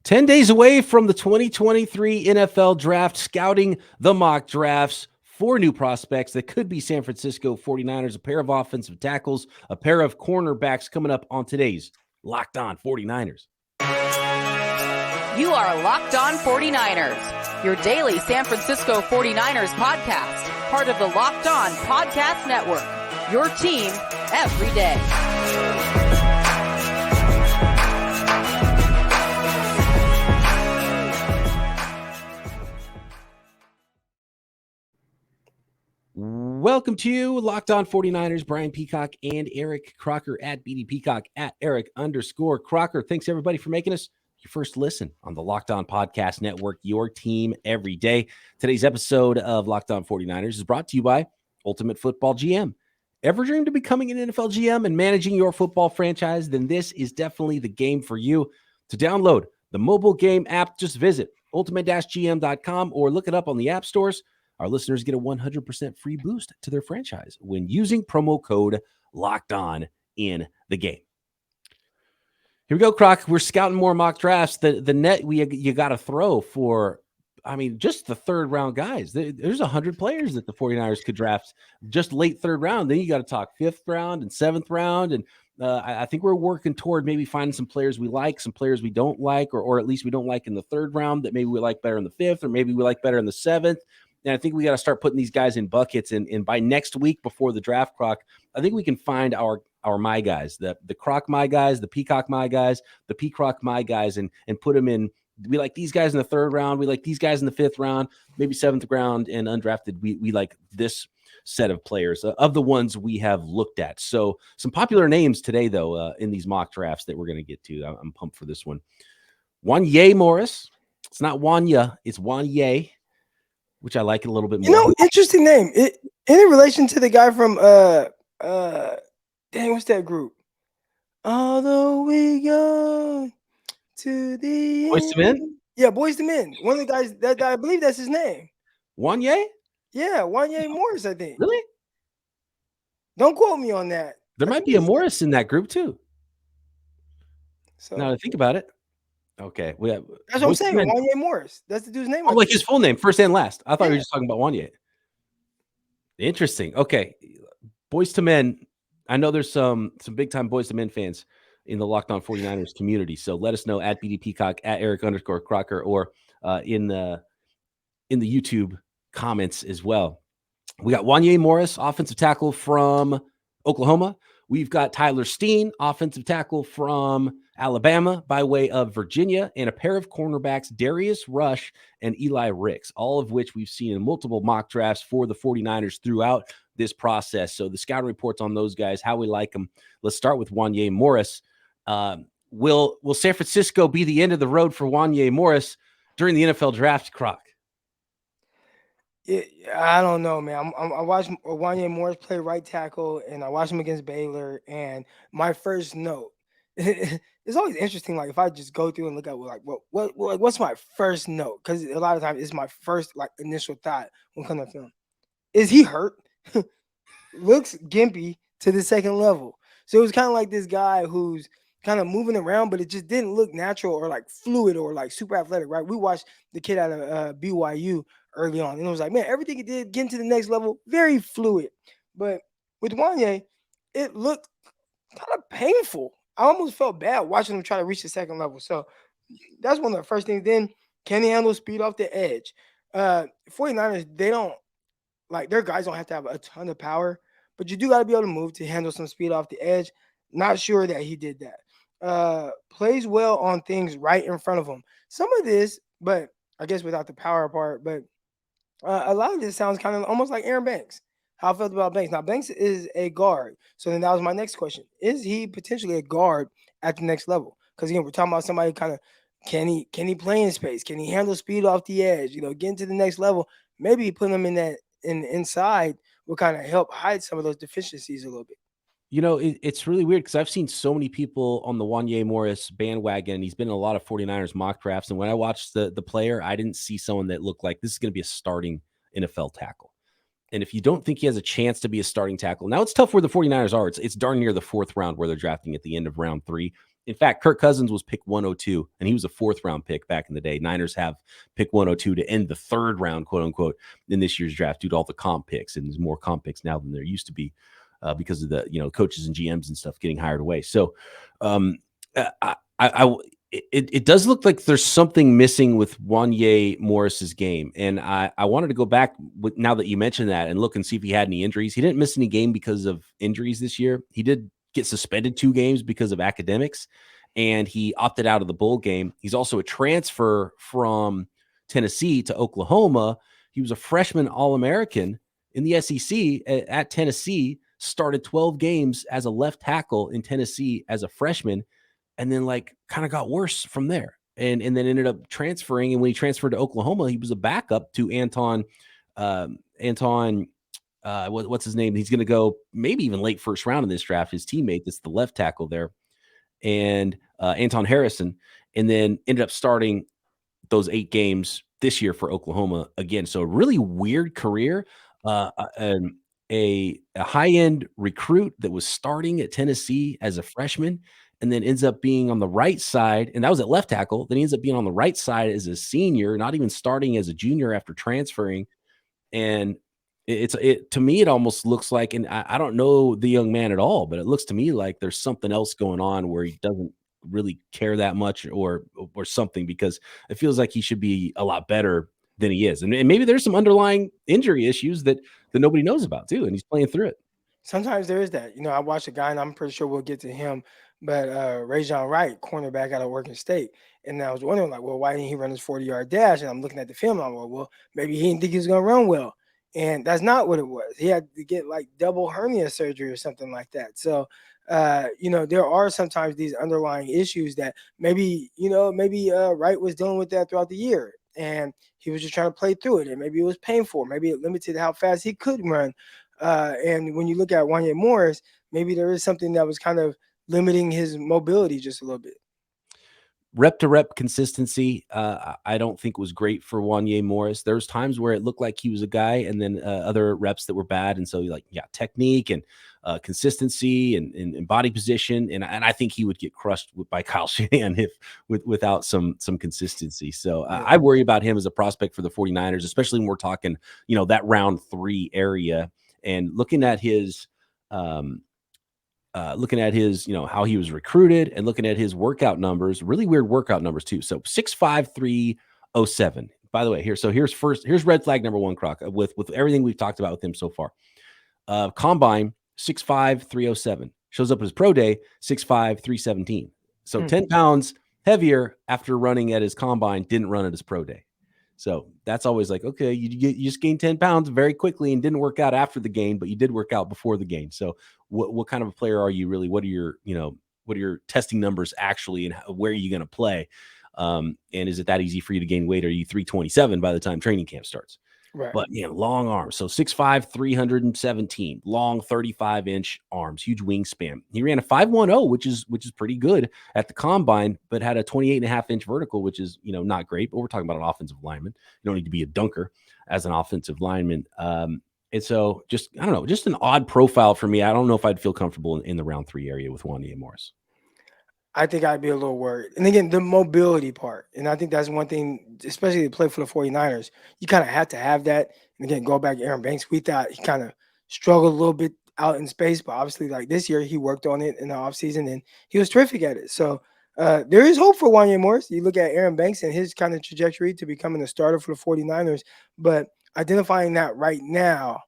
10 days away from the 2023 NFL Draft, scouting the mock drafts. 4 new prospects that could be San Francisco 49ers, a pair of offensive tackles, a pair of cornerbacks coming up on today's Locked On 49ers. You are Locked On 49ers, your daily San Francisco 49ers podcast, part of the Locked On Podcast Network, your team every day. Welcome to Locked On 49ers. Brian Peacock and Eric Crocker at BD Peacock at Eric_Crocker. Thanks everybody for making us your first listen on the Locked On Podcast Network, your team every day. Today's episode of Locked On 49ers is brought to you by Ultimate Football GM. Ever dreamed of becoming an NFL GM and managing your football franchise? Then this is definitely the game for you. To download the mobile game app, just visit ultimate-gm.com or look it up on the app stores. Our listeners get a 100% free boost to their franchise when using promo code Locked On in the game. Here we go, Croc. We're scouting more mock drafts. The net you got to throw for, just the third round guys. There's 100 players that the 49ers could draft just late third round. Then you got to talk 5th round and 7th round. And I think we're working toward maybe finding some players we like, some players we don't like, or at least we don't like in the 3rd round that maybe we like better in the 5th, or maybe we like better in the 7th. And I think we got to start putting these guys in buckets. And by next week before the draft, Croc, I think we can find our my guys, the Croc my guys, the Peacock my guys, the Peacock my guys, and put them in. We like these guys in the 3rd round. We like these guys in the 5th round, maybe 7th round, and undrafted. We like this set of players of the ones we have looked at. So some popular names today, though, in these mock drafts that we're going to get to. I'm pumped for this one. Wanya Morris. It's not Wanya. It's Wanya, which I like it a little bit more. Interesting name. Any relation to the guy from what's that group? Although we go to the Boyz II Men? Yeah, Boyz II Men. One of the guys, that guy, I believe that's his name. Wanya? Yeah, Wanya Morris, I think. Really? Don't quote me on that. There might be a Morris in that group too. So now to think about it. Okay. That's what I'm saying. Wanya Morris. That's the dude's name. Oh, like his full name, first and last. I thought you were just talking about Wanya. Interesting. Okay. Boyz II Men. I know there's some big time Boyz II Men fans in the Locked On 49ers community. So let us know at BD Peacock, at Eric_Crocker, or in the YouTube comments as well. We got Wanya Morris, offensive tackle from Oklahoma. We've got Tyler Steen, offensive tackle from Alabama by way of Virginia, and a pair of cornerbacks, Darius Rush and Eli Ricks, all of which we've seen in multiple mock drafts for the 49ers throughout this process. So the scouting reports on those guys, how we like them. Let's start with Wanya Morris. Will San Francisco be the end of the road for Wanya Morris during the NFL draft, Croc? I don't know, man. I watched Wanya Morris play right tackle, and I watched him against Baylor. And my first note, it's always interesting. Like if I just go through and look at what's my first note, because a lot of times it's my first initial thought when coming to film. Is he hurt? Looks gimpy to the 2nd level. So it was kind of like this guy who's kind of moving around, but it just didn't look natural or fluid or super athletic, right? We watched the kid out of BYU early on, and it was like, man, everything he did, getting to the next level, very fluid. But with Wanya, it looked kind of painful. I almost felt bad watching him try to reach the 2nd level. So that's one of the first things. Then, can he handle speed off the edge? 49ers, they don't, their guys don't have to have a ton of power, but you do got to be able to move to handle some speed off the edge. Not sure that he did that. Plays well on things right in front of him. Some of this, but I guess without the power part, but a lot of this sounds kind of almost like Aaron Banks. How I felt about Banks. Now, Banks is a guard. So then that was my next question. Is he potentially a guard at the next level? Because, again, we're talking about somebody kind of, can he play in space? Can he handle speed off the edge? Getting to the next level. Maybe putting him inside will kind of help hide some of those deficiencies a little bit. It's really weird because I've seen so many people on the Wanya Morris bandwagon. He's been in a lot of 49ers mock drafts. And when I watched the player, I didn't see someone that looked like this is going to be a starting NFL tackle. And if you don't think he has a chance to be a starting tackle, now it's tough where the 49ers are. It's darn near the 4th round where they're drafting at the end of round 3. In fact, Kirk Cousins was pick 102, and he was a 4th-round pick back in the day. Niners have pick 102 to end the 3rd round, quote unquote, in this year's draft due to all the comp picks, and there's more comp picks now than there used to be because of the coaches and GMs and stuff getting hired away. So, it does look like there's something missing with Wanya Morris's game, and I wanted to go back now that you mentioned that and look and see if he had any injuries. He didn't miss any game because of injuries this year. He did get suspended 2 games because of academics, and he opted out of the bowl game. He's also a transfer from Tennessee to Oklahoma. He was a freshman All-American in the SEC at Tennessee, started 12 games as a left tackle in Tennessee as a freshman, and then kind of got worse from there. And then ended up transferring. And when he transferred to Oklahoma, he was a backup to Anton, what's his name? He's going to go maybe even late 1st round in this draft. His teammate, that's the left tackle there, and Anton Harrison, and then ended up starting those 8 games this year for Oklahoma again. So a really weird career. A high-end recruit that was starting at Tennessee as a freshman, and then ends up being on the right side, and that was at left tackle. Then he ends up being on the right side as a senior, not even starting as a junior after transferring. And to me, it almost looks like, and I don't know the young man at all, but it looks to me like there's something else going on where he doesn't really care that much or something, because it feels like he should be a lot better than he is. And maybe there's some underlying injury issues that nobody knows about too, and he's playing through it. Sometimes there is that. I watched a guy, and I'm pretty sure we'll get to him, but Rajon Wright, cornerback out of Oregon State. And I was wondering, well, why didn't he run his 40-yard dash? And I'm looking at the film, and I'm like, well, maybe he didn't think he was going to run well. And that's not what it was. He had to get double hernia surgery or something like that. So, there are sometimes these underlying issues that maybe Wright was dealing with that throughout the year, and he was just trying to play through it. And maybe it was painful. Maybe it limited how fast he could run. And when you look at Wanya Morris, maybe there is something that was kind of limiting his mobility just a little bit. Rep to rep consistency, I don't think was great for Wanya Morris. There's times where it looked like he was a guy, and then other reps that were bad. And so technique and consistency and body position. And I think he would get crushed by Kyle Shanahan without some consistency. So I worry about him as a prospect for the 49ers, especially when we're talking, that round 3 area, and looking at his, how he was recruited, and looking at his workout numbers, really weird workout numbers too. So 6'5", 307. By the way, here's red flag number 1, Croc, with everything we've talked about with him so far. Combine 6'5", 307. Shows up at his pro day 6'5", 317. So 10 pounds heavier after running at his combine, didn't run at his pro day. So that's always okay, you just gained 10 pounds very quickly and didn't work out after the gain, but you did work out before the gain. So what kind of a player are you really? What are your testing numbers actually, and where are you going to play? And is it that easy for you to gain weight? Are you 327 by the time training camp starts? Right. But long arms. So 6'5", 317, long 35-inch arms, huge wingspan. He ran a 5.10, which is pretty good at the combine, but had a 28.5-inch vertical, which is, not great. But we're talking about an offensive lineman. You don't need to be a dunker as an offensive lineman. And so just an odd profile for me. I don't know if I'd feel comfortable in the round 3 area with Wanya Morris. I think I'd be a little worried. And again, the mobility part. And I think that's one thing, especially to play for the 49ers, you kind of have to have that. And again, go back to Aaron Banks. We thought he kind of struggled a little bit out in space, but obviously this year he worked on it in the offseason and he was terrific at it. So there is hope for Wanya Morris. You look at Aaron Banks and his kind of trajectory to becoming a starter for the 49ers, but identifying that right now,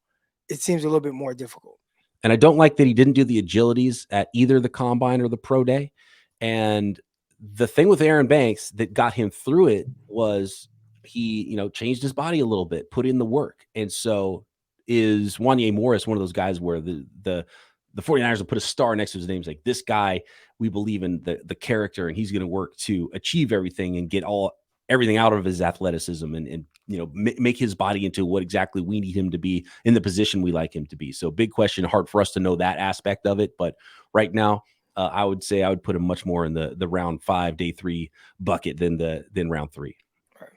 it seems a little bit more difficult. And I don't like that he didn't do the agilities at either the combine or the pro day. And the thing with Aaron Banks that got him through it was he, changed his body a little bit, put in the work. And so is Wanya Morris one of those guys where the 49ers will put a star next to his name? It's like, this guy, we believe in the character, and he's going to work to achieve everything and get everything out of his athleticism and make his body into what exactly we need him to be in the position we like him to be. So big question, hard for us to know that aspect of it. But right now, I would say I would put him much more in the round 5, day 3 bucket than round 3. Right.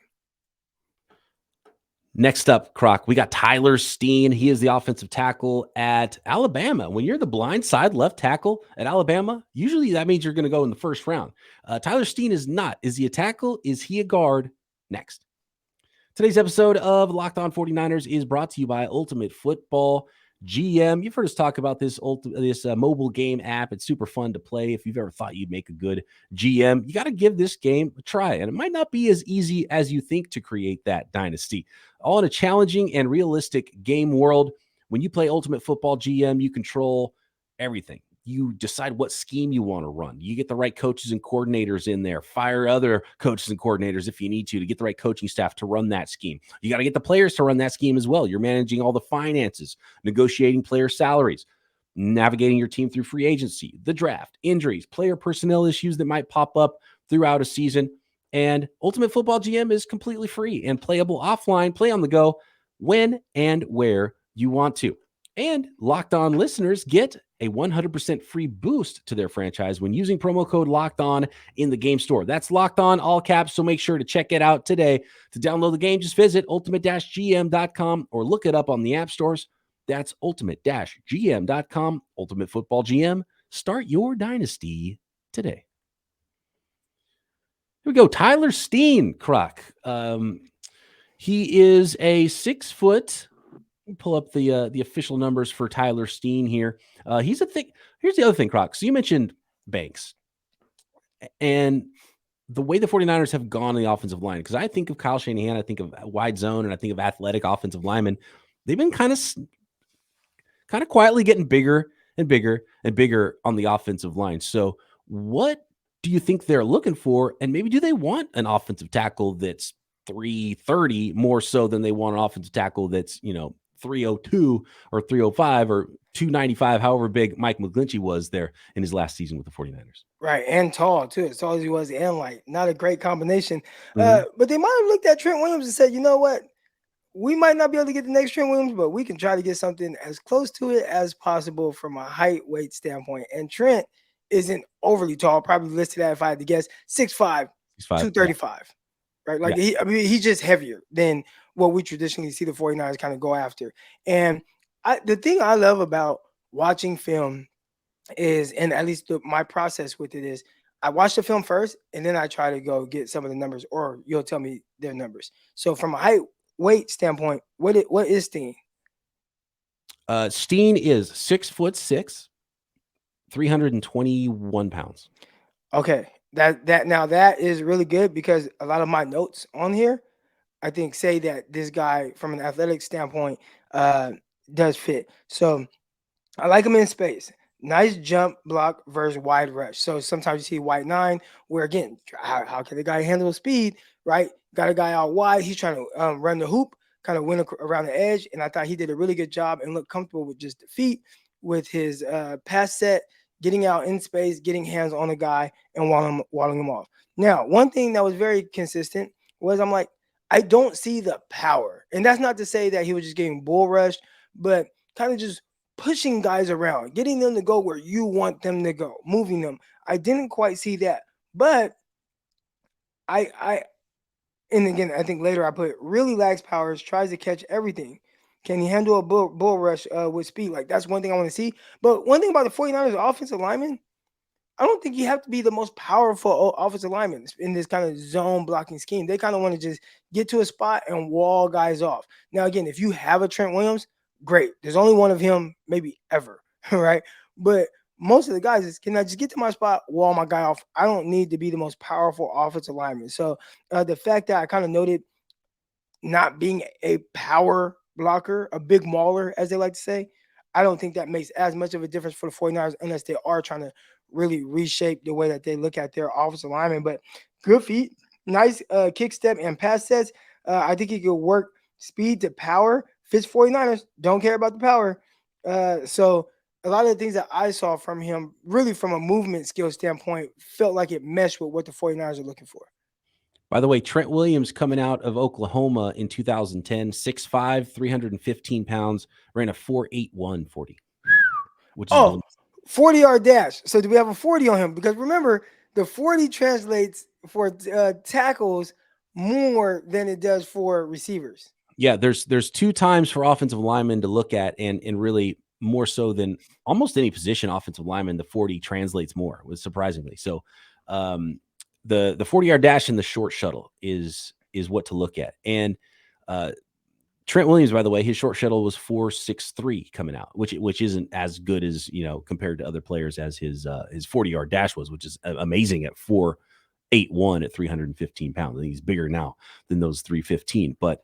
Next up, Croc, we got Tyler Steen. He is the offensive tackle at Alabama. When you're the blind side left tackle at Alabama, usually that means you're going to go in the first round. Tyler Steen is not. Is he a tackle? Is he a guard? Next. Today's episode of Locked On 49ers is brought to you by Ultimate Football GM. You've heard us talk about this mobile game app. It's super fun to play. If you've ever thought you'd make a good GM, you got to give this game a try. And it might not be as easy as you think to create that dynasty. All in a challenging and realistic game world. When you play Ultimate Football GM, you control everything. You decide what scheme you want to run. You get the right coaches and coordinators in there. Fire other coaches and coordinators if you need to get the right coaching staff to run that scheme. You got to get the players to run that scheme as well. You're managing all the finances, negotiating player salaries, navigating your team through free agency, the draft, injuries, player personnel issues that might pop up throughout a season. And Ultimate Football GM is completely free and playable offline, play on the go when and where you want to. And Locked On listeners get a 100% free boost to their franchise when using promo code Locked On in the game store. That's Locked On, all caps, so make sure to check it out today. To download the game, just visit ultimate-gm.com or look it up on the app stores. That's ultimate-gm.com. Ultimate Football GM. Start your dynasty today. Here we go. Tyler Steen, Croc. He is a 6 foot. Pull up the official numbers for Tyler Steen here. He's a thing. Here's the other thing, Croc. So you mentioned Banks and the way the 49ers have gone in the offensive line, because I think of Kyle Shanahan, I think of wide zone, and I think of athletic offensive linemen. They've been kind of quietly getting bigger and bigger and bigger on the offensive line. So what do you think they're looking for? And maybe do they want an offensive tackle that's 330 more so than they want an offensive tackle that's, 302 or 305 or 295, however big Mike McGlinchey was there in his last season with the 49ers. Right, and tall too, as tall as he was, and like not a great combination. But they might have looked at Trent Williams and said, you know what? We might not be able to get the next Trent Williams, but we can try to get something as close to it as possible from a height, weight standpoint. And Trent isn't overly tall, probably listed at, if I had to guess, 6'5", 235. Yeah. Right? Like he's just heavier than what we traditionally see the 49ers kind of go after. And the thing I love about watching film is, and at least my process with it is, I watch the film first, and then I try to go get some of the numbers, or you'll tell me their numbers. So from a height, weight standpoint, what is Steen? Steen is 6'6", 321 pounds. Okay. That is really good, because a lot of my notes on here, I think, say that this guy from an athletic standpoint does fit. So I like him in space. Nice jump block versus wide rush. So sometimes you see wide 9, where again, how can the guy handle speed, right? Got a guy out wide. He's trying to run the hoop, kind of win around the edge. And I thought he did a really good job and looked comfortable with just the feet, with his pass set, getting out in space, getting hands on the guy, and waddling him off. Now, one thing that was very consistent was, I'm like, I don't see the power. And that's not to say that he was just getting bull rushed, but kind of just pushing guys around, getting them to go where you want them to go, moving them. I didn't quite see that. But and again, I think later I put really lacks powers, tries to catch everything. Can he handle a bull rush with speed? Like, that's one thing I want to see. But one thing about the 49ers offensive lineman, I don't think you have to be the most powerful offensive lineman in this kind of zone blocking scheme. They kind of want to just get to a spot and wall guys off. Now, again, if you have a Trent Williams, great. There's only one of him, maybe ever, right? But most of the guys is, can I just get to my spot, wall my guy off? I don't need to be the most powerful offensive lineman. So the fact that I kind of noted not being a power blocker, a big mauler, as they like to say, I don't think that makes as much of a difference for the 49ers, unless they are trying to really reshape the way that they look at their offensive linemen. But good feet, nice kick step and pass sets. I think he could work speed to power. Fits 49ers, don't care about the power. So a lot of the things that I saw from him, really from a movement skill standpoint, felt like it meshed with what the 49ers are looking for. By the way, Trent Williams, coming out of Oklahoma in 2010, 6'5", 315 pounds, ran a 4.81 40. Which is 40-yard dash. So do we have a 40 on him? Because remember, the 40 translates for tackles more than it does for receivers. Yeah, there's 2 times for offensive linemen to look at, and really more so than almost any position offensive lineman, the 40 translates more, was surprisingly. So, the 40-yard dash and the short shuttle is what to look at. And Trent Williams, by the way, his short shuttle was 4.63 coming out, which isn't as good as, compared to other players as his 40-yard dash was, which is amazing at 4.81 at 315 pounds. I think he's bigger now than those 315. But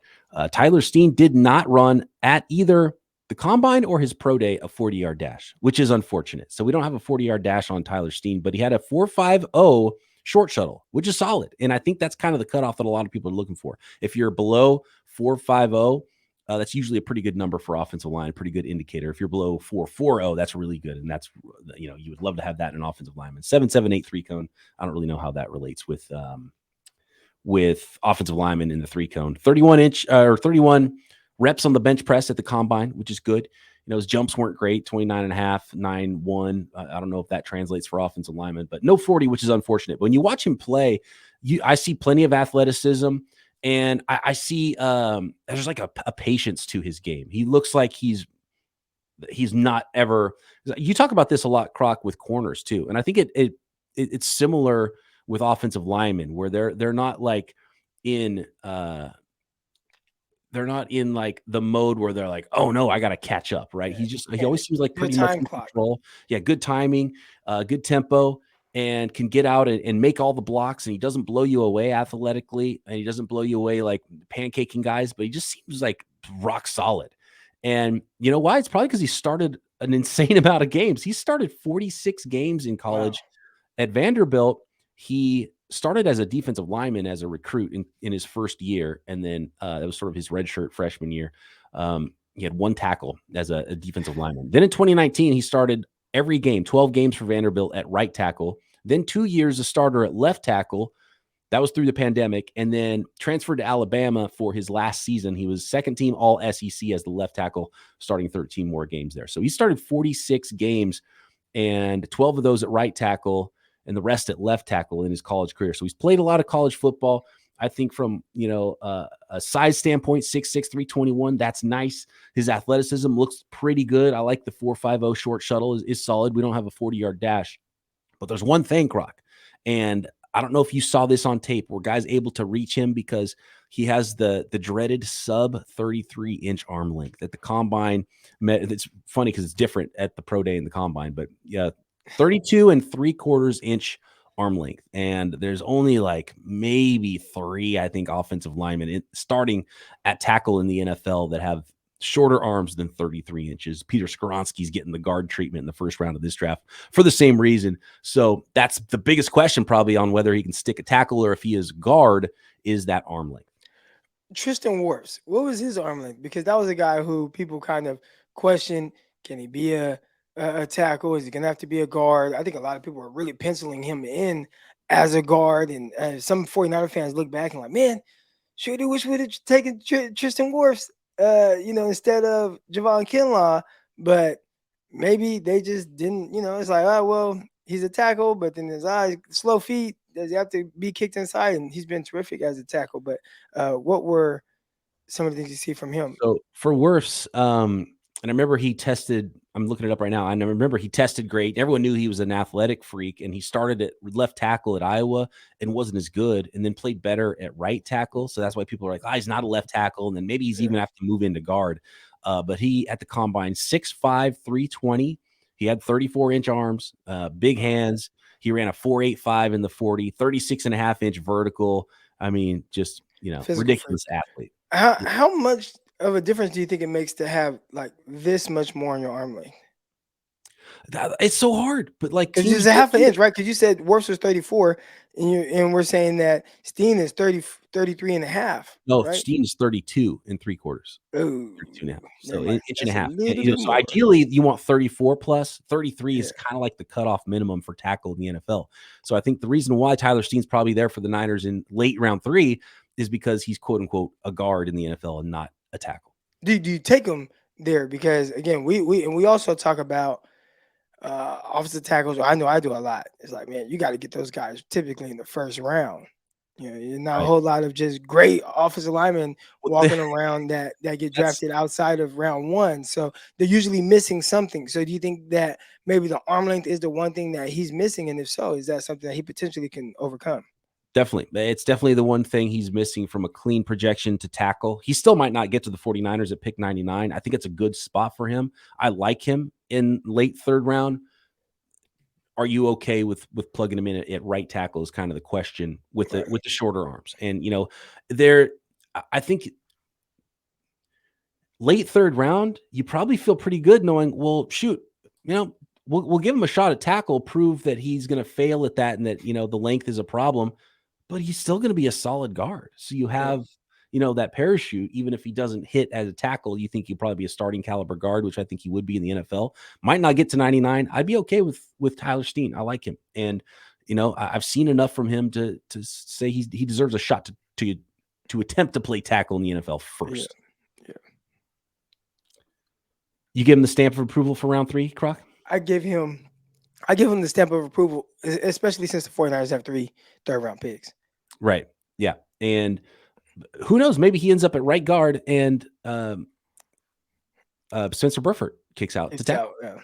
Tyler Steen did not run at either the combine or his pro day a 40-yard dash, which is unfortunate. So we don't have a 40-yard dash on Tyler Steen, but he had a 4.50 short shuttle, which is solid. And I think that's kind of the cutoff that a lot of people are looking for. If you're below 4.50, that's usually a pretty good number for offensive line, pretty good indicator. If you're below 4.40, that's really good. And that's, you would love to have that in an offensive lineman. 7.78 3 cone. I don't really know how that relates with offensive linemen in the 3 cone. 31 reps on the bench press at the combine, which is good. His jumps weren't great, 29.5, 9.1. I don't know if that translates for offensive linemen, but no 40, which is unfortunate. But when you watch him play, I see plenty of athleticism. And I see there's like a patience to his game. He looks like he's not ever. You talk about this a lot, Croc, with corners too, and I think it's similar with offensive linemen, where they're not like in like the mode where they're like, oh no, I got to catch up, right? He always seems like pretty much in control. Yeah, good timing, good tempo. And can get out and make all the blocks, and he doesn't blow you away athletically, and he doesn't blow you away like pancaking guys, but he just seems like rock solid. And you know why? It's probably because he started an insane amount of games. He started 46 games in college. Wow. At Vanderbilt, he started as a defensive lineman as a recruit in his first year, and then that was sort of his redshirt freshman year. He had 1 tackle as a defensive lineman. Then in 2019, he started every game, 12 games for Vanderbilt at right tackle, then 2 years a starter at left tackle. That was through the pandemic, and then transferred to Alabama for his last season. He was second team all SEC as the left tackle, starting 13 more games there. So he started 46 games, and 12 of those at right tackle and the rest at left tackle in his college career. So he's played a lot of college football. I think from, a size standpoint, 6'6", 321, that's nice. His athleticism looks pretty good. I like the 4.50 short shuttle is solid. We don't have a 40-yard dash. But there's one thing, Croc, and I don't know if you saw this on tape, where guys able to reach him because he has the dreaded sub 33-inch arm length at the combine. It's funny because it's different at the pro day and the combine, but yeah, 32 3/4 inch arm length. And there's only like maybe 3, I think, offensive linemen starting at tackle in the NFL that have shorter arms than 33 inches. Peter Skoronski's getting the guard treatment in the first round of this draft for the same reason. So that's the biggest question probably on whether he can stick a tackle or if he is guard, is that arm length. Tristan Wirfs, what was his arm length? Because that was a guy who people kind of questioned, can he be a tackle? Is he going to have to be a guard? I think a lot of people are really penciling him in as a guard. And some 49er fans look back and like, man, sure do wish we'd have taken Tristan Wirfs, instead of Javon Kinlaw, but maybe they just didn't, it's like, oh, well, he's a tackle, but then his eyes, slow feet, does he have to be kicked inside? And he's been terrific as a tackle. But what were some of the things you see from him? So for Wirfs, and I remember he tested, I'm looking it up right now. I remember he tested great. Everyone knew he was an athletic freak, and he started at left tackle at Iowa and wasn't as good, and then played better at right tackle. So that's why people are like, he's not a left tackle. And then maybe he's even have to move into guard. But he, at the combine, 6'5", 320. He had 34-inch arms, big hands. He ran a 4.85 in the 40, 36.5-inch vertical. I mean, just, physical ridiculous freak. Athlete. How much of a difference do you think it makes to have like this much more on your arm length? It's so hard, but like, because it's a half an inch, right? Because you said Wirfs was 34, and we're saying that Steen is 33 and a half. No, right? Steen is 32 3/4. Oh, 32.5. So inch and a half. So ideally, you want 34 plus. 33 is kind of like the cutoff minimum for tackle in the NFL. So I think the reason why Tyler Steen's probably there for the Niners in late round 3 is because he's quote unquote a guard in the NFL and not a tackle. Do you take him there? Because again, we also talk about offensive tackles. I know I do a lot. It's like, man, you got to get those guys typically in the first round. Yeah, not a Right. whole lot of just great offensive linemen Well, walking around that get that's drafted outside of round one. So they're usually missing something. So do you think that maybe the arm length is the one thing that he's missing? And if so, is that something that he potentially can overcome? definitely. It's definitely the one thing he's missing from a clean projection to tackle. He still might not get to the 49ers at pick 99. I think it's a good spot for him. I like him in late third round. Are you okay with plugging him in at right tackle is kind of the question with Right. the shorter arms. And there I think late third round, you probably feel pretty good knowing, well, shoot, we'll give him a shot at tackle, prove that he's going to fail at that and that, the length is a problem, but he's still going to be a solid guard. So you Yeah. have, that parachute, even if he doesn't hit as a tackle, you think he'll probably be a starting caliber guard, which I think he would be in the NFL. Might not get to 99. I'd be okay with Tyler Steen. I like him. And, I've seen enough from him to say he deserves a shot to attempt to play tackle in the NFL first. Yeah. You give him the stamp of approval for round 3, Croc? I give him the stamp of approval, especially since the 49ers have 3 third-round picks. Right. Yeah. And who knows? Maybe he ends up at right guard and Spencer Burford kicks out to tackle. Yeah.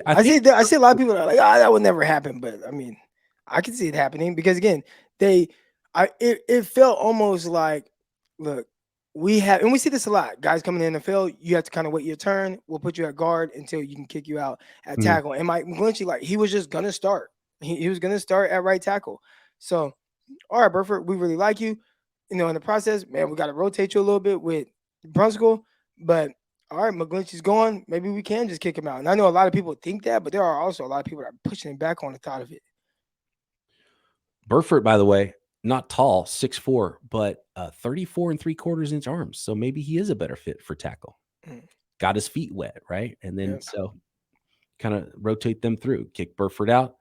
I see a lot of people that are like, that would never happen. But I mean, I can see it happening because again, it felt almost like, look, we see this a lot. Guys coming in the NFL, you have to kind of wait your turn. We'll put you at guard until you can kick you out at tackle. And Mike McGlinchey, like he was just gonna start. He was gonna start at right tackle. So, all right, Burford, we really like you. In the process, man, we got to rotate you a little bit with Brunskill, but all right, McGlinchey's gone. Maybe we can just kick him out. And I know a lot of people think that, but there are also a lot of people that are pushing him back on the thought of it. Burford, by the way, not tall, 6'4", but 34 3/4 inch arms. So maybe he is a better fit for tackle. Got his feet wet, right? And then so kind of rotate them through. Kick Burford out,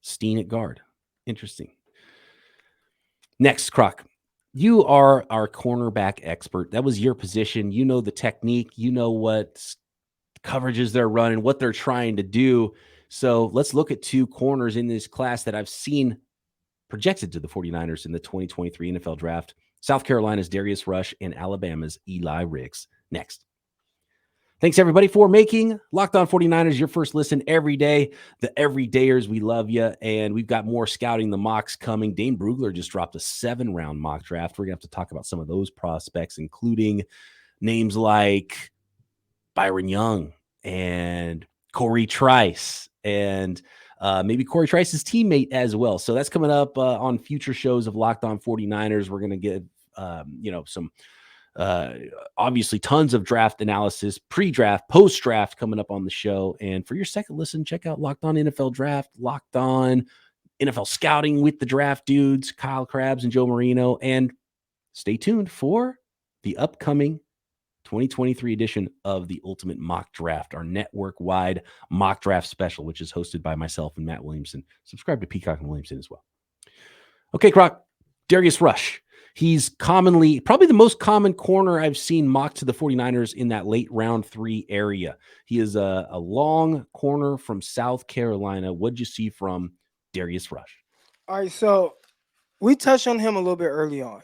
Steen at guard. Interesting. Next, Croc. You are our cornerback expert. That was your position. You know the technique. You know what coverages they're running, what they're trying to do. So let's look at 2 corners in this class that I've seen projected to the 49ers in the 2023 NFL Draft. South Carolina's Darius Rush and Alabama's Eli Riggs. Next. Thanks, everybody, for making Locked On 49ers your first listen every day. The everydayers, we love you. And we've got more Scouting the Mocks coming. Dane Brugler just dropped a 7-round mock draft. We're going to have to talk about some of those prospects, including names like Byron Young and Corey Trice and maybe Corey Trice's teammate as well. So that's coming up on future shows of Locked On 49ers. We're going to get, some obviously tons of draft analysis, pre-draft, post-draft coming up on the show. And for your second listen, check out Locked On NFL Draft, Locked On NFL Scouting with the Draft Dudes, Kyle Krabs and Joe Marino. And stay tuned for the upcoming 2023 edition of the Ultimate Mock Draft, our network-wide mock draft special, which is hosted by myself and Matt Williamson. Subscribe to Peacock and Williamson as well. Okay, Croc, Darius Rush. He's probably the most common corner I've seen mocked to the 49ers in that late round 3 area. He is a long corner from South Carolina. What'd you see from Darius Rush? All right, so we touched on him a little bit early on.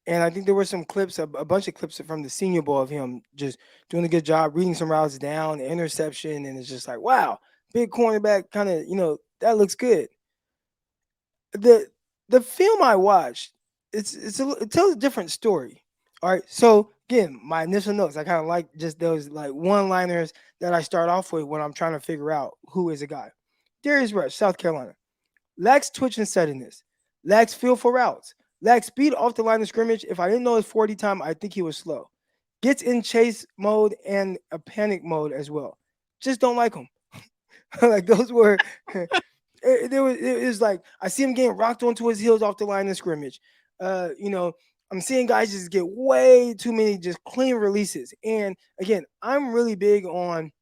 And I think there were some clips, a bunch of clips from the Senior Bowl of him just doing a good job, reading some routes down, interception, and it's just like, wow, big cornerback, kind of, that looks good. The film I watched, it tells a different story. All right, so again, my initial notes, I kind of like just those like one-liners that I start off with when I'm trying to figure out who is a guy. Darius Rush, South Carolina, lacks twitch and steadiness, lacks feel for routes. Lacks speed off the line of scrimmage. If I didn't know his 40 time, I think he was slow. Gets in chase mode and a panic mode as well. Just don't like him. Like those were, it was like, I see him getting rocked onto his heels off the line of scrimmage. I'm seeing guys just get way too many just clean releases. And again, I'm really big on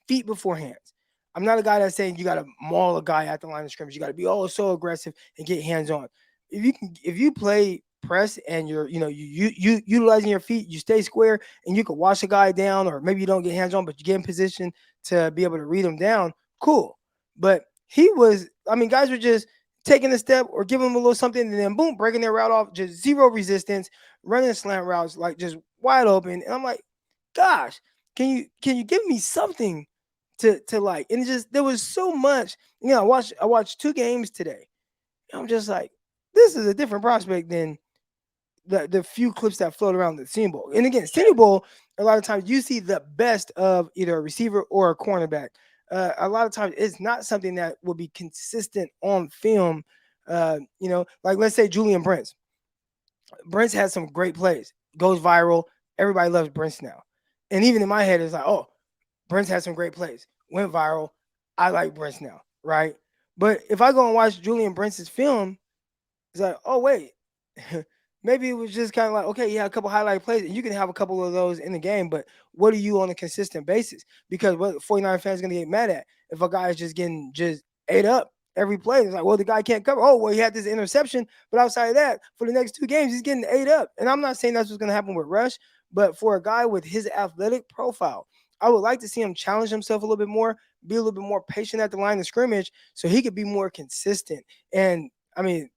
feet before hands. I'm not a guy that's saying you got to maul a guy at the line of scrimmage. You got to be so aggressive and get hands on. If you play press and you're you utilizing your feet, you stay square and you can wash a guy down, or maybe you don't get hands on, but you get in position to be able to read him down. Cool. But guys were just taking a step or giving them a little something, and then boom, breaking their route off, just zero resistance, running slant routes like just wide open. And I'm like, gosh, can you give me something to like? And it just there was so much. I watched 2 games today. And I'm just like, this is a different prospect than the few clips that float around the Senior Bowl. And again, Senior Bowl, a lot of times you see the best of either a receiver or a cornerback. A lot of times it's not something that will be consistent on film. Like let's say Julian Brents. Brents has some great plays, goes viral. Everybody loves Brents now. And even in my head, it's like, oh, Brents had some great plays, went viral. I like Brents now, right? But if I go and watch Julian Brents' film, it's like, oh, wait. Maybe it was just kind of like, okay, you had a couple highlight plays, and you can have a couple of those in the game, but what are you on a consistent basis? Because what 49 fans going to get mad at if a guy is just getting just ate up every play? It's like, well, the guy can't cover. Oh, well, he had this interception, but outside of that, for the next 2 games, he's getting ate up. And I'm not saying that's what's going to happen with Rush, but for a guy with his athletic profile, I would like to see him challenge himself a little bit more, be a little bit more patient at the line of scrimmage so he could be more consistent. And I mean,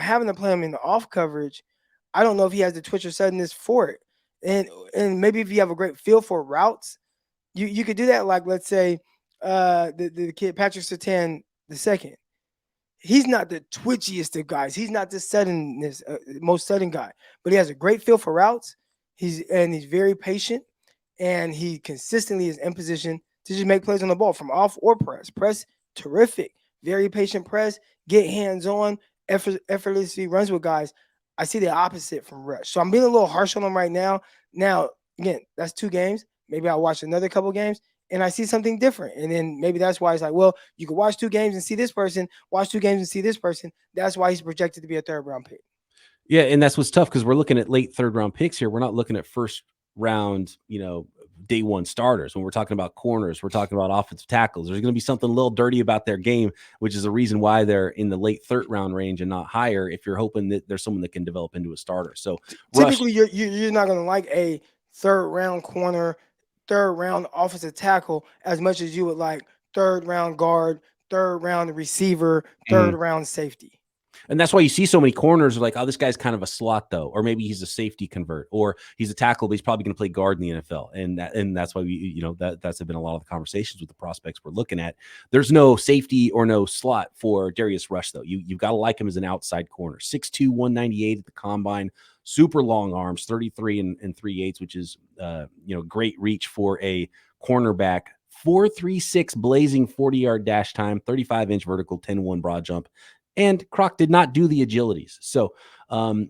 having to play him in the off coverage, I don't know if he has the twitch or suddenness for it. And maybe if you have a great feel for routes, you could do that. Like let's say the kid Patrick Surtain the second. He's not the twitchiest of guys. He's not the suddenness most sudden guy, but he has a great feel for routes. He's very patient, and he consistently is in position to just make plays on the ball from off or press. Press terrific, very patient press, get hands on, effortlessly runs with guys. I see the opposite from Rush. So I'm being a little harsh on him right now. Now, again, that's 2 games. Maybe I'll watch another couple games and I see something different. And then maybe that's why it's like, well, you can watch 2 games and see this person, watch 2 games and see this person. That's why he's projected to be a 3rd-round pick. Yeah, and that's what's tough because we're looking at late 3rd-round picks here. We're not looking at first round, day one starters. When we're talking about corners, we're talking about offensive tackles. There's going to be something a little dirty about their game, which is the reason why they're in the late 3rd-round range and not higher. If you're hoping that there's someone that can develop into a starter, so typically you're not going to like a 3rd-round corner, 3rd-round offensive tackle as much as you would like 3rd-round guard, 3rd-round receiver, 3rd-round safety. And that's why you see so many corners are like, oh, this guy's kind of a slot though, or maybe he's a safety convert, or he's a tackle, but he's probably going to play guard in the NFL. And that's why that's been a lot of the conversations with the prospects we're looking at. There's no safety or no slot for Darius Rush though. You've got to like him as an outside corner. 6'2", 198 at the combine, super long arms, 33 and 3/8, which is great reach for a cornerback. 4.36 blazing 40-yard dash time, 35-inch vertical, 10-1 broad jump. And Croc did not do the agilities. So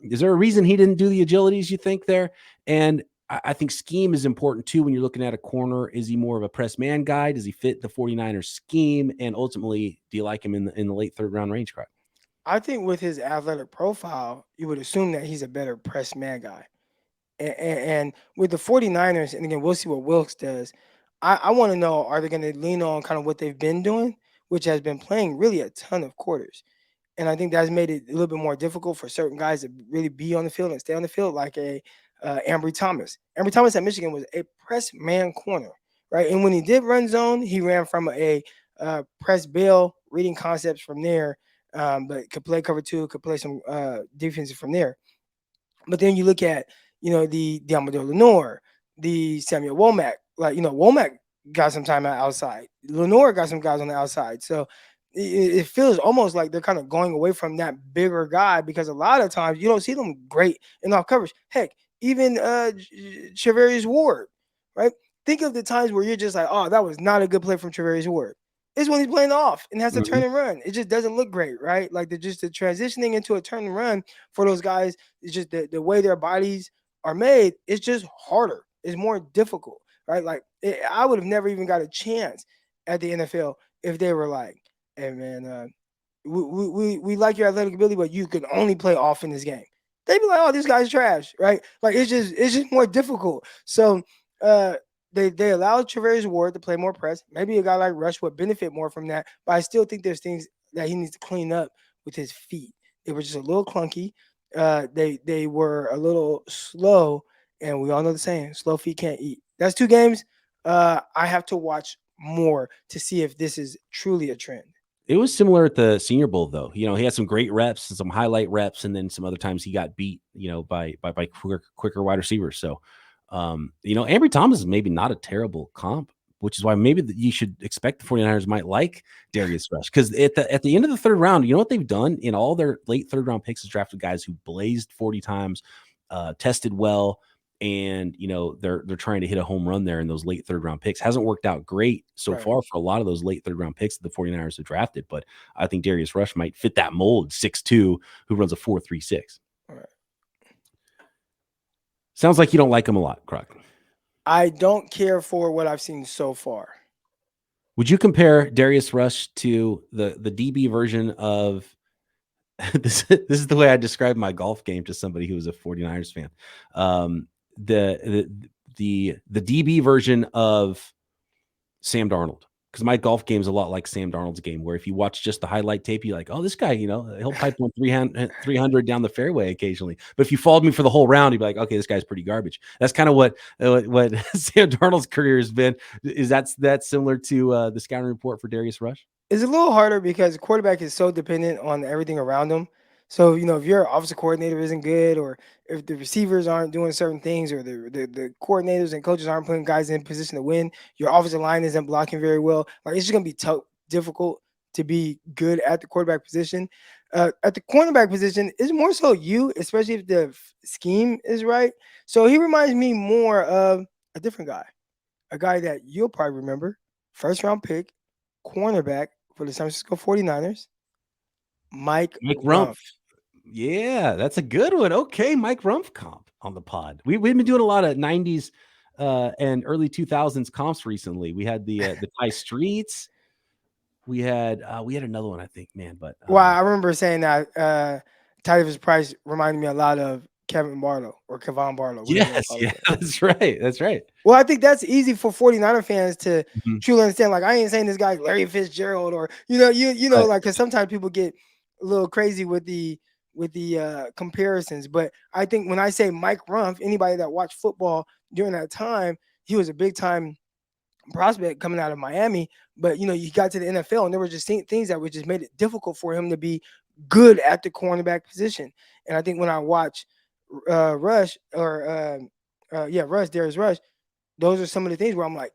is there a reason he didn't do the agilities, you think, there? And I think scheme is important, too, when you're looking at a corner. Is he more of a press man guy? Does he fit the 49ers scheme? And ultimately, do you like him in the late 3rd-round range, Croc? I think with his athletic profile, you would assume that he's a better press man guy. And with the 49ers, and again, we'll see what Wilkes does. I want to know, are they going to lean on kind of what they've been doing, which has been playing really a ton of quarters? And I think that's made it a little bit more difficult for certain guys to really be on the field and stay on the field, like a Ambry Thomas. Ambry Thomas at Michigan was a press man corner, right? And when he did run zone, he ran from a press bail, reading concepts from there, but could play cover 2, could play some defensive from there. But then you look at, the Amador Lenore, the Samuel Womack. Like, Womack got some time outside. Lenore got some guys on the outside. So it feels almost like they're kind of going away from that bigger guy because a lot of times you don't see them great in off coverage. Heck, even Charvarius Ward, right? Think of the times where you're just like, oh, that was not a good play from Charvarius Ward. It's when he's playing off and has to turn and run. It just doesn't look great, right? Like the transitioning into a turn and run for those guys is just the way their bodies are made. It's just harder. It's more difficult, right? Like I would have never even got a chance at the NFL if they were like, hey man, we like your athletic ability, but you can only play off in this game. They'd be like, oh, this guy's trash, right? Like it's just more difficult. So they allowed Charvarius Ward to play more press. Maybe a guy like Rush would benefit more from that, but I still think there's things that he needs to clean up with his feet. They were just a little clunky. They were a little slow, and we all know the saying, slow feet can't eat. That's 2 games. I have to watch more to see if this is truly a trend. It was similar at the Senior Bowl, though. He had some great reps and some highlight reps, and then some other times he got beat, by quicker wide receivers. So, Ambry Thomas is maybe not a terrible comp, which is why maybe you should expect the 49ers might like Darius Rush, because at the end of the third round, you know what they've done in all their late third round picks is drafted guys who blazed 40 times, tested well. And they're trying to hit a home run there in those late third round picks. Hasn't worked out great so far for a lot of those late third round picks that the 49ers have drafted, but I think Darius Rush might fit that mold. 6'2", who runs a 4.36. Right. Sounds like you don't like him a lot, Croc. I don't care for what I've seen so far. Would you compare Darius Rush to the DB version of this? This is the way I described my golf game to somebody who was a 49ers fan. The DB version of Sam Darnold, because my golf game is a lot like Sam Darnold's game, where if you watch just the highlight tape, you're like, oh, this guy, he'll pipe one 300 down the fairway occasionally. But if you followed me for the whole round, you'd be like, okay, this guy's pretty garbage. That's kind of what Sam Darnold's career has been. Is that similar to the scouting report for Darius Rush? It's a little harder because the quarterback is so dependent on everything around him. So, if your offensive coordinator isn't good, or if the receivers aren't doing certain things, or the coordinators and coaches aren't putting guys in position to win, your offensive line isn't blocking very well. Like, it's just going to be difficult to be good at the quarterback position. At the cornerback position, it's more so you, especially if the scheme is right. So he reminds me more of a different guy, a guy that you'll probably remember, first round pick, cornerback for the San Francisco 49ers, Mike Rumph. Yeah, that's a good one. Okay, Mike Rumph comp on the pod. We've been doing a lot of 90s and early 2000s comps recently. We had the Ty Streets. We had another one, I think, man. But well, I remember saying that Tyvis Price reminded me a lot of Kevin Barlow or Kevon Barlow. Yes, yeah, that's right. That's right. Well, I think that's easy for 49er fans to truly understand. Like, I ain't saying this guy Larry Fitzgerald, or right. Like, because sometimes people get a little crazy with the comparisons. But I think when I say Mike Rumph, anybody that watched football during that time, he was a big time prospect coming out of Miami. But you got to the NFL, and there were just things that would just made it difficult for him to be good at the cornerback position. And I think when I watch Rush or Darius Rush, those are some of the things where I'm like,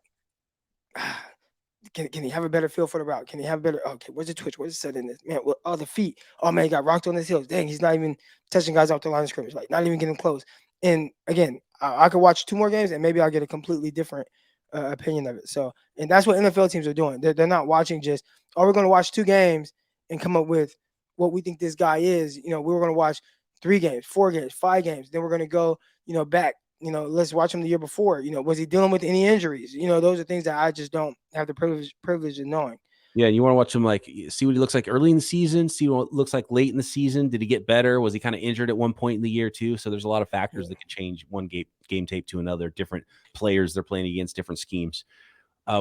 can he have a better feel for the route? Can he have better? Okay, where's the twitch? Where's the set in this? Man, the feet. Oh man, he got rocked on his heels. Dang, he's not even touching guys off the line of scrimmage. Like, not even getting close. And again, I could watch 2 more games and maybe I'll get a completely different opinion of it. So, and that's what NFL teams are doing. They're not watching just, we're going to watch 2 games and come up with what we think this guy is. We were going to watch 3 games, 4 games, 5 games. Then we're going to go, back. Let's watch him the year before. Was he dealing with any injuries? Those are things that I just don't have the privilege of knowing. Yeah, you want to watch him, like, see what he looks like early in the season, see what it looks like late in the season. Did he get better? Was he kind of injured at one point in the year too? So there's a lot of factors that can change one game tape to another. Different players they're playing against, different schemes.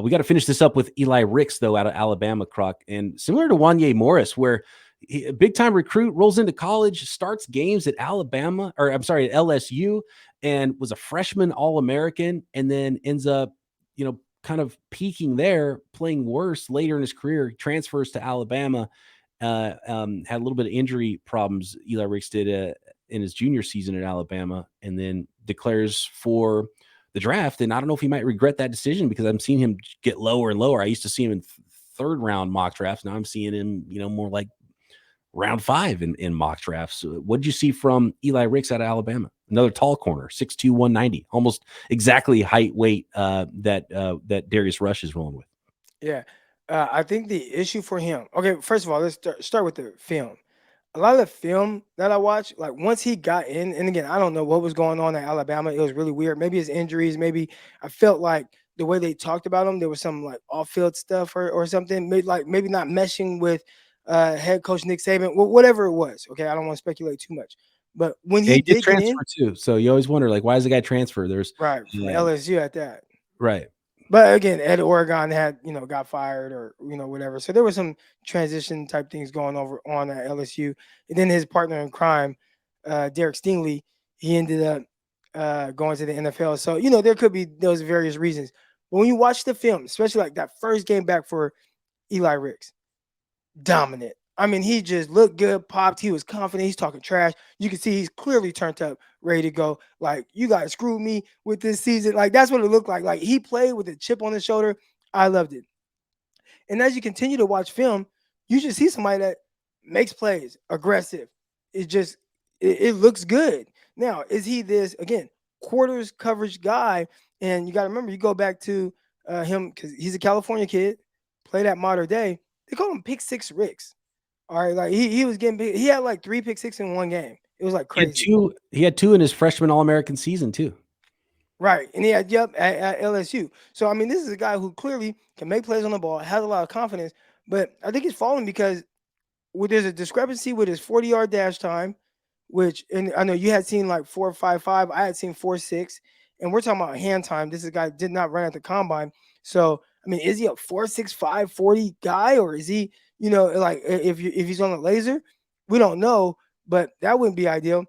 We got to finish this up with Eli Ricks, though, out of Alabama, Croc, and similar to Wanya Morris, where a big-time recruit rolls into college, starts games at LSU, and was a freshman All-American, and then ends up, kind of peaking there, playing worse later in his career, transfers to Alabama, had a little bit of injury problems. Eli Ricks did in his junior season at Alabama, and then declares for the draft. And I don't know if he might regret that decision, because I'm seeing him get lower and lower. I used to see him in third round mock drafts. Now I'm seeing him, more like round 5 in mock drafts. What did you see from Eli Ricks out of Alabama? Another tall corner, 6'2", 190, almost exactly height, weight that Darius Rush is rolling with. Yeah. I think the issue for him, okay, first of all, let's start with the film. A lot of the film that I watched, like, once he got in, and again, I don't know what was going on at Alabama. It was really weird. Maybe his injuries, maybe I felt like the way they talked about him, there was some like off-field stuff or something, maybe not meshing with head coach Nick Saban, whatever it was. Okay, I don't want to speculate too much. But when he did transfer too, so you always wonder, like, why is the guy transfer? There's right from LSU at that, right. But again, Ed Oregon had got fired or whatever, so there was some transition type things going on at LSU. And then his partner in crime, Derek Stingley, he ended up going to the NFL. So there could be those various reasons. But when you watch the film, especially like that first game back for Eli Ricks, dominant. I mean, he just looked good, popped. He was confident. He's talking trash. You can see he's clearly turned up, ready to go. Like, you guys screwed me with this season. Like, that's what it looked like. Like, he played with a chip on his shoulder. I loved it. And as you continue to watch film, you just see somebody that makes plays, aggressive. It just it looks good. Now, is he this again quarters coverage guy? And you got to remember, you go back to him because he's a California kid, played at Modern Day. They call him Pick Six Ricks. All right, like he was getting big. He had like 3 pick six in one game. It was like crazy. He had two in his freshman All-American season too. Right. And he had at LSU. So I mean, this is a guy who clearly can make plays on the ball, has a lot of confidence, but I think he's falling because there's a discrepancy with his 40-yard dash time, which and I know you had seen like 4.55. I had seen 4.6. And we're talking about hand time. This is a guy did not run at the combine. So I mean, is he a 4.65 40 guy, or is he, like if he's on the laser? We don't know, but that wouldn't be ideal.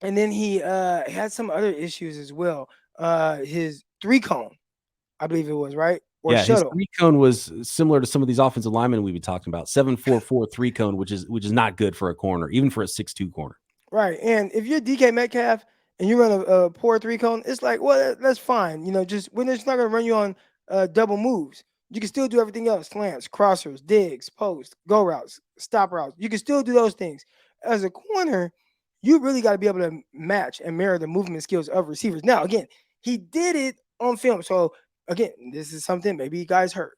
And then he had some other issues as well. His 3-cone, I believe it was, right? Or Yeah, his shuttle. 3-cone was similar to some of these offensive linemen we've been talking about. 7.44 3-cone, which is not good for a corner, even for a 6'2" corner. Right. And if you're DK Metcalf and you run a poor 3-cone, it's like, well, that's fine. Just when it's not going to run you on double moves, you can still do everything else: slants, crossers, digs, post, go routes, stop routes. You can still do those things. As a corner, you really got to be able to match and mirror the movement skills of receivers. Now, again, he did it on film. So, again, this is something maybe guys hurt.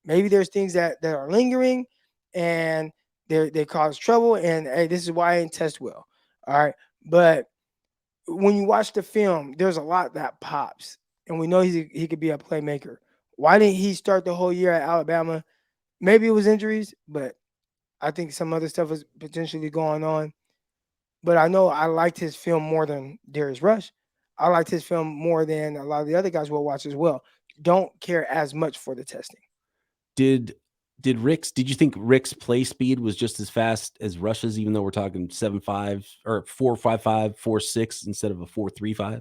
Maybe there's things that are lingering and they cause trouble. And hey, this is why I didn't test well. All right. But when you watch the film, there's a lot that pops. And we know he could be a playmaker. Why didn't he start the whole year at Alabama? Maybe it was injuries, but I think some other stuff was potentially going on. But I know I liked his film more than Darius Rush. I liked his film more than a lot of the other guys we'll watch as well. Don't care as much for the testing. Did you think Rick's play speed was just as fast as Rush's, even though we're talking 7.5 or 4.55, 4.6 instead of a 4.35?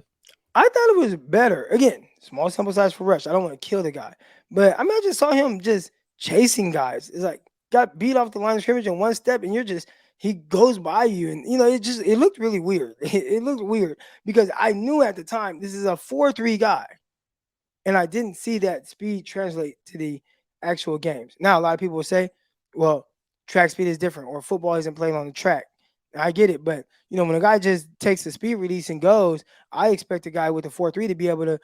I thought it was better. Again, small sample size for Rush. I don't want to kill the guy. But I mean, I just saw him just chasing guys. It's like got beat off the line of scrimmage in one step, and he goes by you. And it looked really weird. It looked weird because I knew at the time this is a 4.3 guy. And I didn't see that speed translate to the actual games. Now, a lot of people will say, well, track speed is different, or football isn't played on the track. I get it, but when a guy just takes the speed release and goes, I expect a guy with a 4.3 to be able to,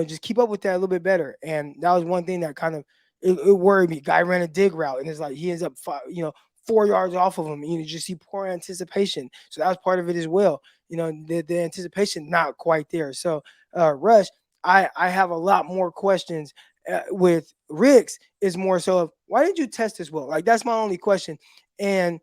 just keep up with that a little bit better. And that was one thing that kind of it worried me. Guy ran a dig route, and it's like he ends up 4 yards off of him. You just see poor anticipation, so that was part of it as well. The anticipation not quite there. So Rush, I have a lot more questions with Ricks. Is more so of why did you test as well? Like that's my only question, and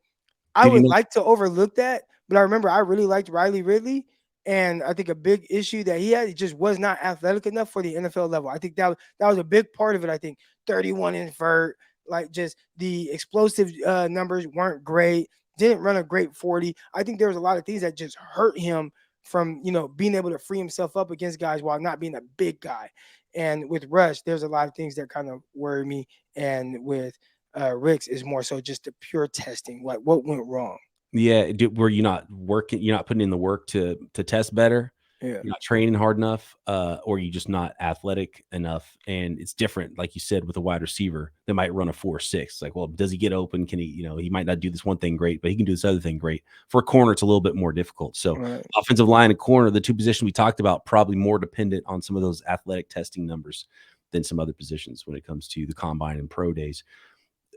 I would like to overlook that, but I remember I really liked Riley Ridley, and I think a big issue that he had, he just was not athletic enough for the NFL level. I think that was a big part of it. I think 31 inch vert, like just the explosive numbers weren't great. Didn't run a great 40. I think there was a lot of things that just hurt him from being able to free himself up against guys while not being a big guy. And with Rush, there's a lot of things that kind of worry me. And with Ricks is more so just the pure testing, like what went wrong. Yeah, were you not working? You're not putting in the work to test better. Yeah, you're not training hard enough, or you just not athletic enough. And it's different, like you said, with a wide receiver that might run a 4.6. Like, well, does he get open? Can he? He might not do this one thing great, but he can do this other thing great. For a corner, it's a little bit more difficult. So, right. Offensive line and corner, the two positions we talked about, probably more dependent on some of those athletic testing numbers than some other positions when it comes to the combine and pro days.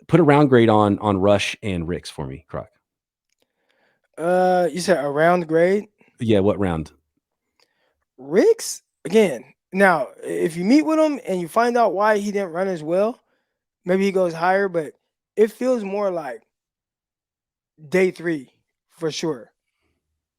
Put a round grade on Rush and Ricks for me, Croc. You said a round grade? Yeah, what round? Ricks, again, now if you meet with him and you find out why he didn't run as well, maybe he goes higher, but it feels more like day 3 for sure.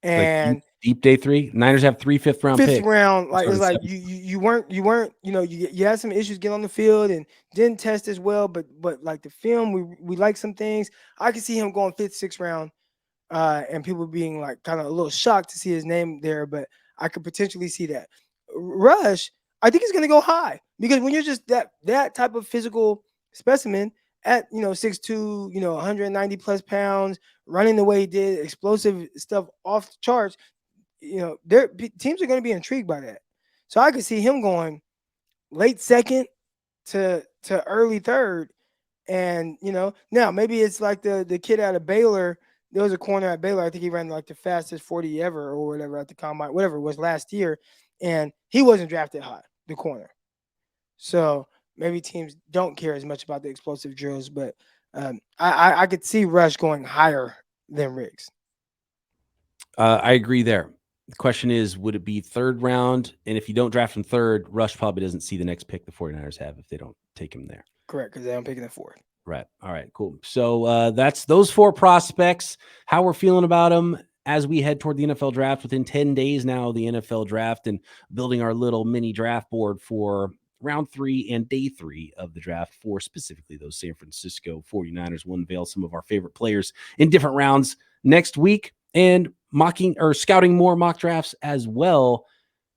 And like deep day 3. Niners have 3 5th-round picks. 5th round, like it's like you weren't, you had some issues getting on the field and didn't test as well, but like the film, we like some things. I can see him going 5th, 6th round, and people being like kind of a little shocked to see his name there, but I could potentially see that. Rush, I think he's going to go high because when you're just that type of physical specimen, at 6'2", 190 plus pounds, running the way he did, explosive stuff off the charts, teams are going to be intrigued by that. So I could see him going late second to early third. And now maybe it's like the kid out of Baylor. There was a corner at Baylor. I think he ran like the fastest 40 ever or whatever at the combine, whatever it was last year, and he wasn't drafted high, the corner. So maybe teams don't care as much about the explosive drills, but I could see Rush going higher than Riggs. I agree there. The question is, would it be third round? And if you don't draft him third, Rush probably doesn't see the next pick the 49ers have if they don't take him there. Correct, because they don't pick in the fourth. Right. All right, cool. So that's those 4 prospects, how we're feeling about them as we head toward the NFL draft. Within 10 days now, the NFL draft, and building our little mini draft board for round 3 and day 3 of the draft for specifically those San Francisco 49ers. We'll unveil some of our favorite players in different rounds next week, and scouting more mock drafts as well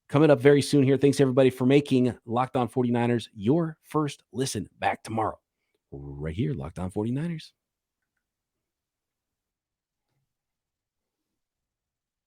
coming up very soon here. Thanks everybody for making Locked On 49ers your first listen. Back tomorrow right here, Locked On 49ers.